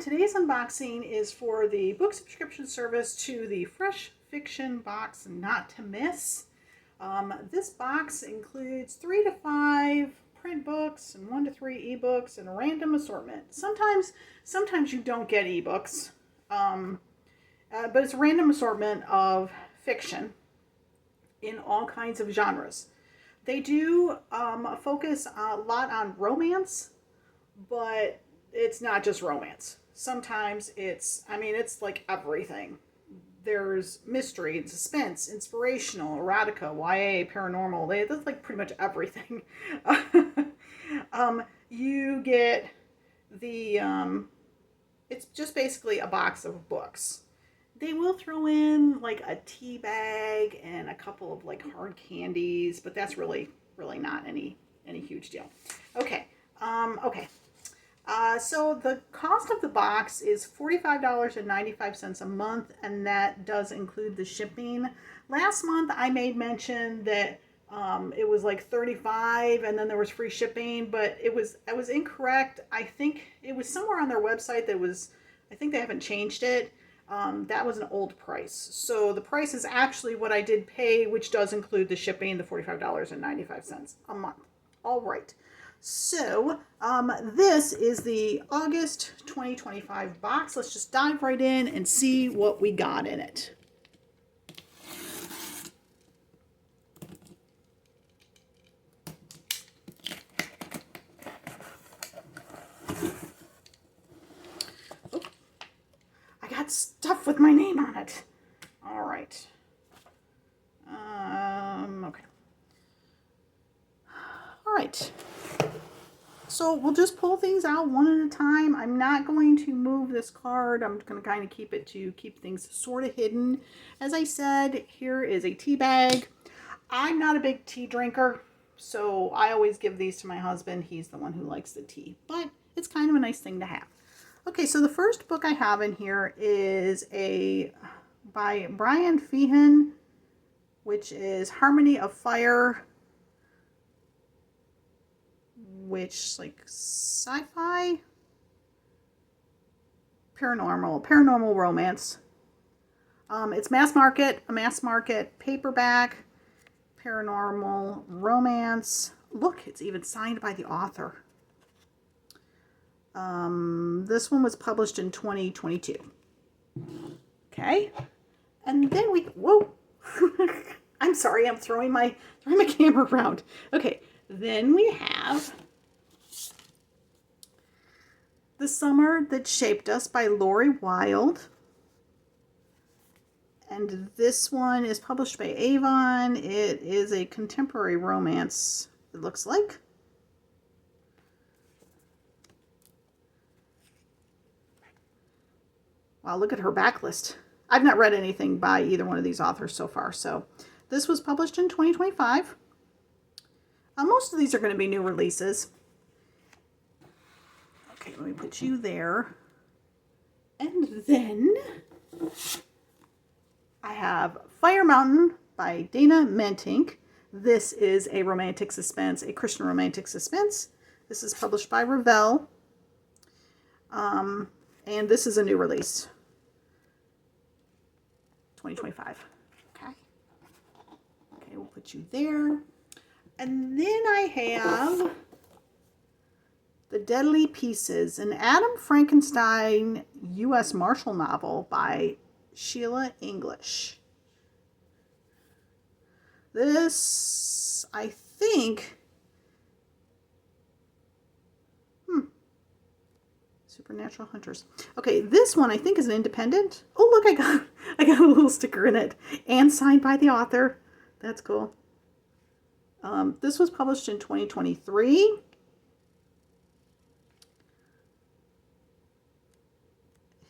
Today's unboxing is for the book subscription service to the Fresh Fiction box Not to Miss. This box includes 3 to 5 print books and 1 to 3 ebooks and a random assortment. Sometimes you don't get ebooks, but it's a random assortment of fiction in all kinds of genres. They do focus a lot on romance, but it's not just romance. Sometimes it's like everything. There's mystery and suspense, inspirational, erotica, YA, paranormal. That's like pretty much everything. You get the, it's just basically a box of books. They will throw in like a tea bag and a couple of like hard candies, but that's really not any huge deal. Okay. So the cost of the box is $45.95 a month, and that does include the shipping. Last month I made mention that it was like $35 and then there was free shipping, but I was incorrect. I think it was somewhere on their website I think they haven't changed it. That was an old price. So the price is actually what I did pay, which does include the shipping, the $45.95 a month. All right. So this is the August 2025 box. Let's just dive right in and see what we got in it. Oh, I got stuff with my name on it. All right. Okay. All right. So we'll just pull things out one at a time. I'm not going to move this card. I'm going to kind of keep things sort of hidden. As I said, here is a tea bag. I'm not a big tea drinker, so I always give these to my husband. He's the one who likes the tea, but it's kind of a nice thing to have. Okay, so the first book I have in here is by Brian Feehan, which is Harmony of Fire, which like sci-fi, paranormal romance. It's a mass market paperback, paranormal romance. Look, it's even signed by the author. This one was published in 2022. Okay, and then whoa. I'm sorry, I'm throwing my camera around. Okay, then we have The Summer That Shaped Us by Lori Wilde. And this one is published by Avon. It is a contemporary romance, it looks like. Wow, look at her backlist. I've not read anything by either one of these authors so far. So this was published in 2025. Most of these are going to be new releases. Okay, let me put you there. And then I have Fire Mountain by Dana Mentink. This is a Christian romantic suspense. This is published by Revell. And this is a new release. 2025. Okay, we'll put you there. And then I have The Deadly Pieces, an Adam Frankenstein U.S. Marshal novel by Sheila English. This, I think, Supernatural Hunters. Okay, this one I think is an independent. Oh, look, I got a little sticker in it, and signed by the author. That's cool. This was published in 2023.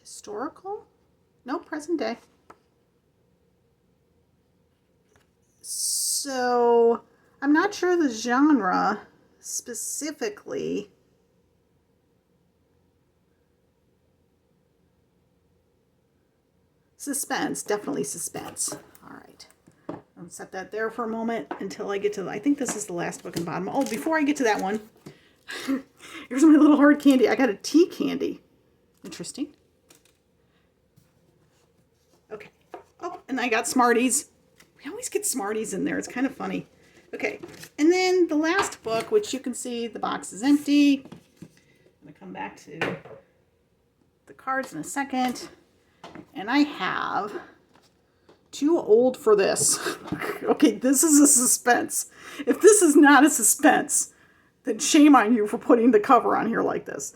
Historical? No, present day. So, I'm not sure the genre specifically. Suspense, definitely suspense. All right. I'll set that there for a moment until I get to I think this is the last book in the bottom. Oh, before I get to that one, here's my little hard candy. I got a tea candy. Interesting. Okay. Oh, and I got Smarties. We always get Smarties in there. It's kind of funny. Okay. And then the last book, which you can see the box is empty. I'm going to come back to the cards in a second. And I have Too Old for This. Okay, this is a suspense. If this is not a suspense, then shame on you for putting the cover on here like this.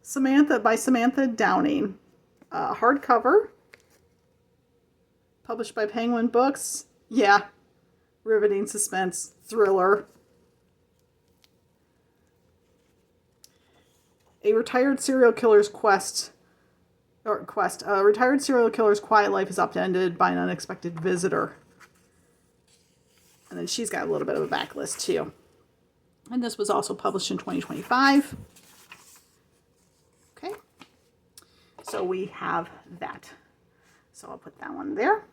Samantha by Samantha Downing. Hardcover. Published by Penguin Books. Yeah. Riveting suspense. Thriller. A retired serial killer's a retired serial killer's quiet life is upended by an unexpected visitor. And then she's got a little bit of a backlist too. And this was also published in 2025. Okay. So we have that. So I'll put that one there.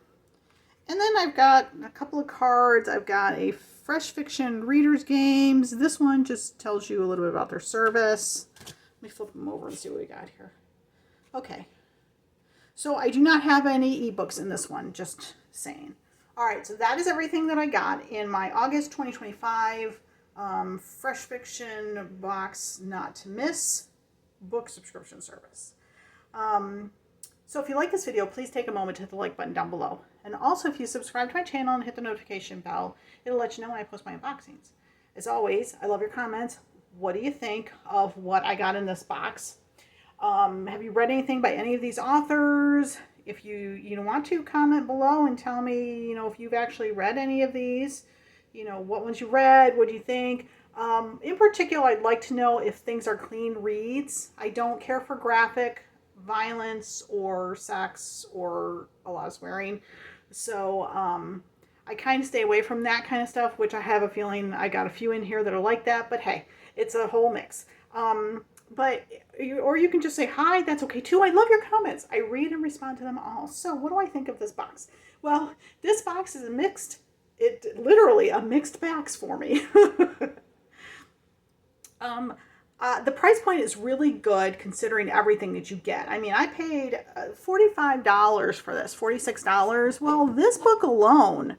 And then I've got a couple of cards. I've got a Fresh Fiction Readers Games. This one just tells you a little bit about their service. Let me flip them over and see what we got here. Okay. So I do not have any ebooks in this one, just saying. All right, so that is everything that I got in my August 2025 Fresh Fiction Box Not to Miss book subscription service. So if you like this video, please take a moment to hit the like button down below. And also, if you subscribe to my channel and hit the notification bell, it'll let you know when I post my unboxings. As always, I love your comments. What do you think of what I got in this box? Have you read anything by any of these authors? If you want to, comment below and tell me, if you've actually read any of these, what ones you read, what do you think? In particular, I'd like to know if things are clean reads. I don't care for graphic violence or sex or a lot of swearing. So, I kind of stay away from that kind of stuff, which I have a feeling I got a few in here that are like that, but hey, it's a whole mix. Or you can just say, hi, that's okay too. I love your comments. I read and respond to them all. So what do I think of this box? Well, this box is literally a mixed box for me. The price point is really good considering everything that you get. I mean, I paid $45 for this, $46. Well, this book alone,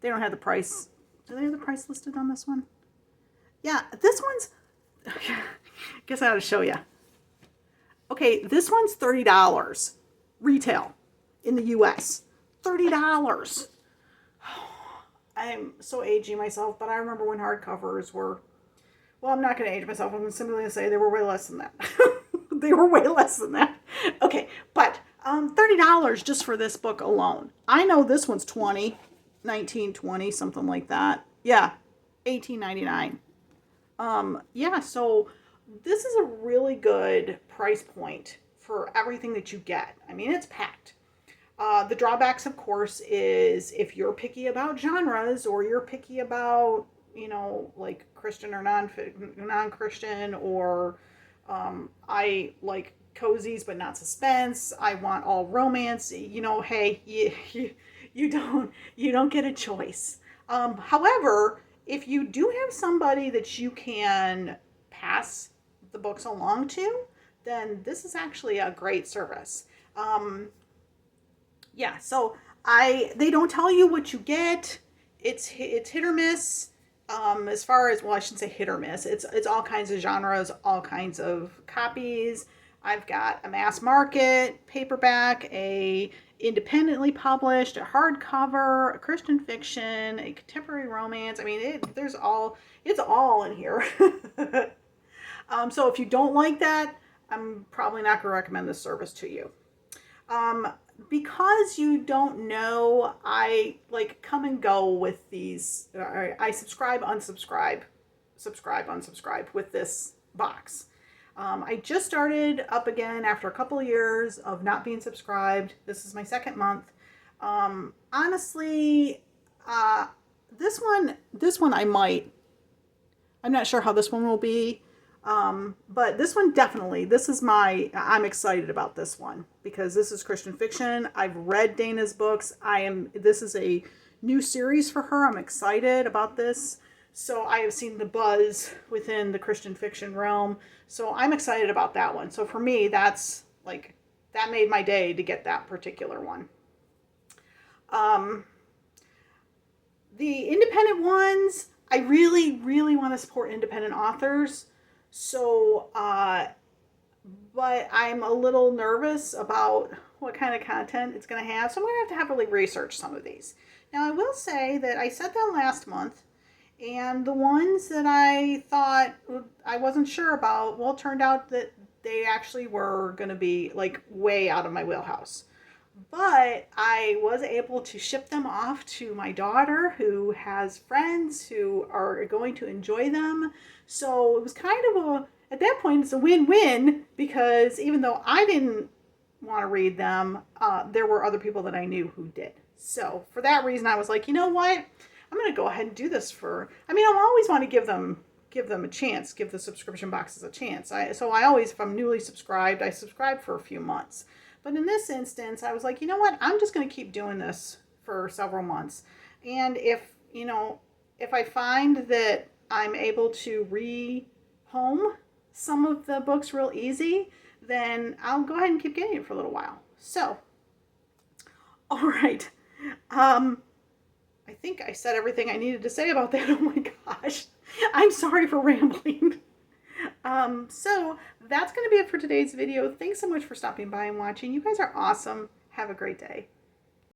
they don't have the price. Do they have the price listed on this one? Yeah, this one's, guess I ought to show you. Okay, this one's $30 retail in the US. $30. I'm so aging myself, but I remember when hardcovers were, well, I'm not going to age myself. I'm simply going to say they were way less than that. They were way less than that. Okay, but $30 just for this book alone. I know this one's $19, $20, something like that. Yeah, $18.99. Yeah, so this is a really good price point for everything that you get. I mean, it's packed. The drawbacks, of course, is if you're picky about genres or you're picky about, like Christian or non-Christian, or I like cozies but not suspense. I want all romance. Hey, you don't get a choice. However, if you do have somebody that you can pass the books along to, then this is actually a great service. Yeah, so they don't tell you what you get. It's hit or miss. As far as, well, I shouldn't say hit or miss. It's all kinds of genres, all kinds of copies. I've got a mass market, paperback, a independently published, a hardcover, a Christian fiction, a contemporary romance. I mean, it's all in here. So if you don't like that, I'm probably not going to recommend this service to you. Because you don't know, I like come and go with these. I subscribe, unsubscribe, subscribe, unsubscribe with this box. I just started up again after a couple of years of not being subscribed. This is my second month. Honestly, this one I'm not sure how this one will be. But this one definitely, I'm excited about this one because this is Christian fiction. I've read Dana's books. This is a new series for her. I'm excited about this. So I have seen the buzz within the Christian fiction realm. So I'm excited about that one. So for me, that's like, that made my day to get that particular one. Um, the independent ones, I really, really want to support independent authors. So, but I'm a little nervous about what kind of content it's going to have. So I'm going to have really research some of these. Now, I will say that I said that last month, and the ones that I thought I wasn't sure about, well, it turned out that they actually were going to be like way out of my wheelhouse. But I was able to ship them off to my daughter, who has friends who are going to enjoy them. So it was kind of at that point, it's a win-win, because even though I didn't want to read them, there were other people that I knew who did. So for that reason, I was like, you know what? I'm going to go ahead and do this I'll always want to give them a chance, give the subscription boxes a chance. So I always, if I'm newly subscribed, I subscribe for a few months. But in this instance, I was like, you know what? I'm just going to keep doing this for several months. And if I find that I'm able to rehome some of the books real easy, then I'll go ahead and keep getting it for a little while. So, all right. I think I said everything I needed to say about that. Oh my gosh. I'm sorry for rambling. So that's going to be it for today's video. Thanks so much for stopping by and watching. You guys are awesome. Have a great day.